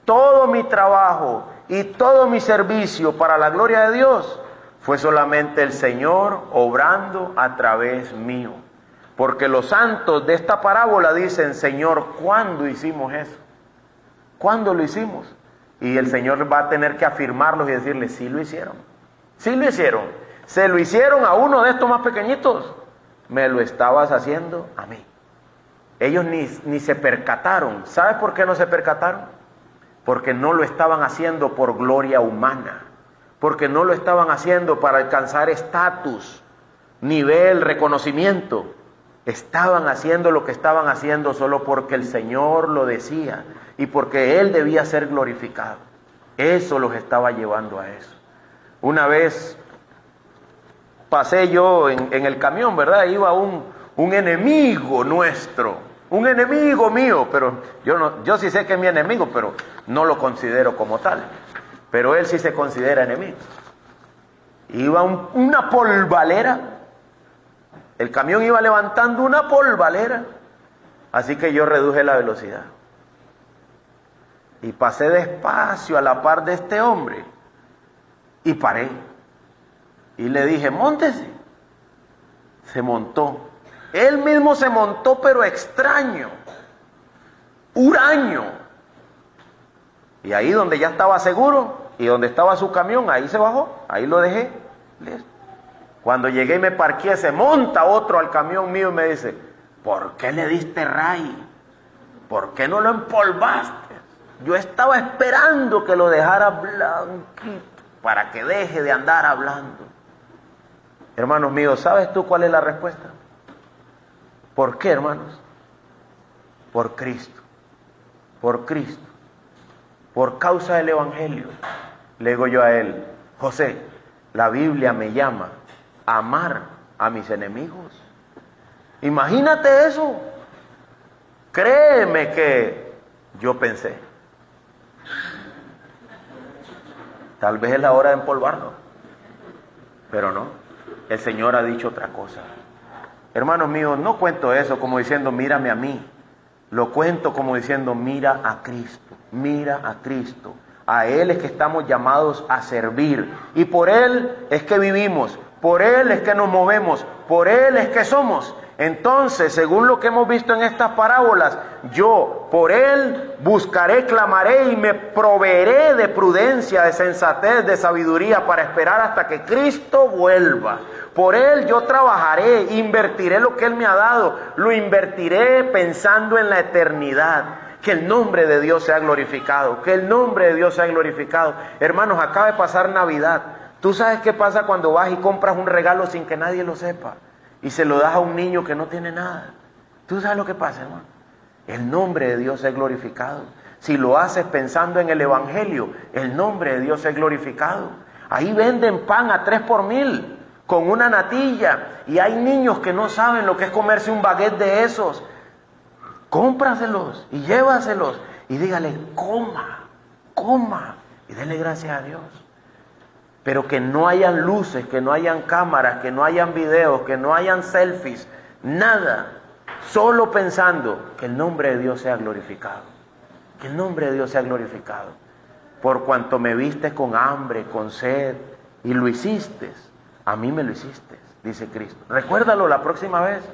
todo mi trabajo y todo mi servicio para la gloria de Dios fue solamente el Señor obrando a través mío. Porque los santos de esta parábola dicen: Señor, ¿cuándo hicimos eso? ¿Cuándo lo hicimos? Y el Señor va a tener que afirmarlos y decirles: sí lo hicieron. Sí lo hicieron. Se lo hicieron a uno de estos más pequeñitos. Me lo estabas haciendo a mí. Ellos ni se percataron. ¿Sabes por qué no se percataron? Porque no lo estaban haciendo por gloria humana. Porque no lo estaban haciendo para alcanzar estatus, nivel, reconocimiento. Estaban haciendo lo que estaban haciendo solo porque el Señor lo decía y porque Él debía ser glorificado. Eso los estaba llevando a eso. Una vez pasé yo en el camión, ¿verdad? Iba un enemigo nuestro, un enemigo mío, pero yo sí sé que es mi enemigo, pero no lo considero como tal. Pero él sí se considera enemigo. Iba una polvalera. El camión iba levantando una polvalera. Así que yo reduje la velocidad. Y pasé despacio a la par de este hombre. Y paré. Y le dije: móntese. Se montó. Él mismo se montó, pero extraño. Huraño. Y ahí donde ya estaba seguro y donde estaba su camión, ahí se bajó. Ahí lo dejé. Listo. Cuando llegué y me parqué, se monta otro al camión mío y me dice: ¿por qué le diste ray? ¿Por qué no lo empolvaste? Yo estaba esperando que lo dejara blanquito para que deje de andar hablando. Hermanos míos, ¿sabes tú cuál es la respuesta? ¿Por qué, hermanos? Por Cristo. Por Cristo. Por causa del Evangelio. Le digo yo a él: José, la Biblia me llama a amar a mis enemigos. Imagínate eso. Créeme que yo pensé: tal vez es la hora de empolvarlo. Pero no, el Señor ha dicho otra cosa. Hermanos míos, no cuento eso como diciendo: mírame a mí. Lo cuento como diciendo: mira a Cristo, mira a Cristo. A Él es que estamos llamados a servir. Y por Él es que vivimos, por Él es que nos movemos, por Él es que somos. Entonces, según lo que hemos visto en estas parábolas, yo por Él buscaré, clamaré y me proveeré de prudencia, de sensatez, de sabiduría para esperar hasta que Cristo vuelva. Por Él yo trabajaré, invertiré lo que Él me ha dado, lo invertiré pensando en la eternidad. Que el nombre de Dios sea glorificado, que el nombre de Dios sea glorificado. Hermanos, acaba de pasar Navidad. ¿Tú sabes qué pasa cuando vas y compras un regalo sin que nadie lo sepa? Y se lo das a un niño que no tiene nada. ¿Tú sabes lo que pasa, hermano? El nombre de Dios es glorificado. Si lo haces pensando en el Evangelio, el nombre de Dios es glorificado. Ahí venden pan a 3 por 1000, con una natilla. Y hay niños que no saben lo que es comerse un baguette de esos. Cómpraselos y llévaselos y dígale: coma, coma, y dele gracias a Dios. Pero que no hayan luces, que no hayan cámaras, que no hayan videos, que no hayan selfies, nada. Solo pensando que el nombre de Dios sea glorificado. Que el nombre de Dios sea glorificado. Por cuanto me viste con hambre, con sed, y lo hiciste, a mí me lo hiciste, dice Cristo. Recuérdalo la próxima vez.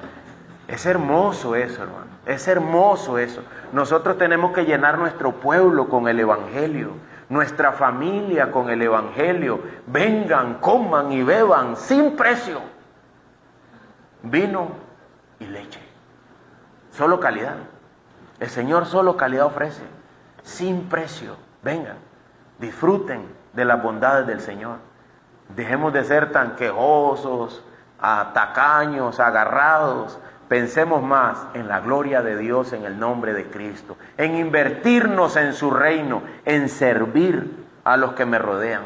Es hermoso eso, hermano. Es hermoso eso. Nosotros tenemos que llenar nuestro pueblo con el Evangelio. Nuestra familia con el Evangelio. Vengan, coman y beban sin precio. Vino y leche. Solo calidad. El Señor solo calidad ofrece. Sin precio. Vengan, disfruten de las bondades del Señor. Dejemos de ser tan quejosos, tacaños, agarrados. Pensemos más en la gloria de Dios en el nombre de Cristo, en invertirnos en su reino, en servir a los que me rodean.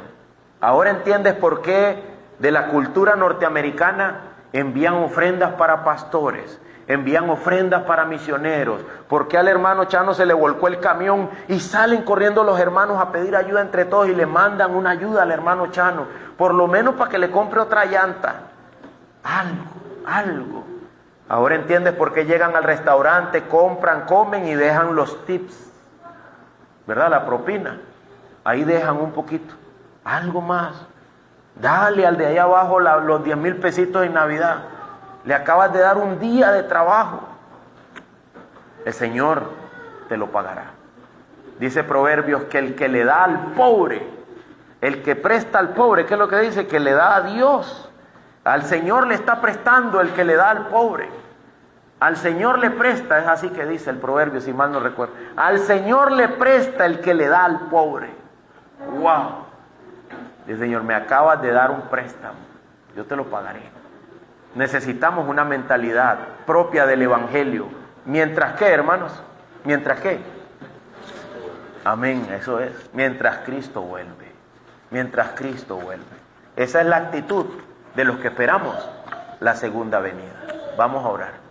Ahora entiendes por qué de la cultura norteamericana envían ofrendas para pastores, envían ofrendas para misioneros. ¿Por qué al hermano Chano se le volcó el camión y salen corriendo los hermanos a pedir ayuda entre todos y le mandan una ayuda al hermano Chano? Por lo menos para que le compre otra llanta. Algo. Ahora entiendes por qué llegan al restaurante, compran, comen y dejan los tips, ¿verdad? La propina. Ahí dejan un poquito. Algo más. Dale al de allá abajo los 10,000 pesitos en Navidad. Le acabas de dar un día de trabajo. El Señor te lo pagará. Dice Proverbios que el que le da al pobre, el que presta al pobre, ¿qué es lo que dice? Que le da a Dios. Al Señor le está prestando el que le da al pobre. Al Señor le presta, es así que dice el proverbio, si mal no recuerdo. Al Señor le presta el que le da al pobre. ¡Wow! Dice, Señor, me acabas de dar un préstamo, yo te lo pagaré. Necesitamos una mentalidad propia del Evangelio. ¿Mientras qué, hermanos? ¿Mientras qué? Amén, eso es. Mientras Cristo vuelve. Mientras Cristo vuelve. Esa es la actitud de los que esperamos la segunda venida. Vamos a orar.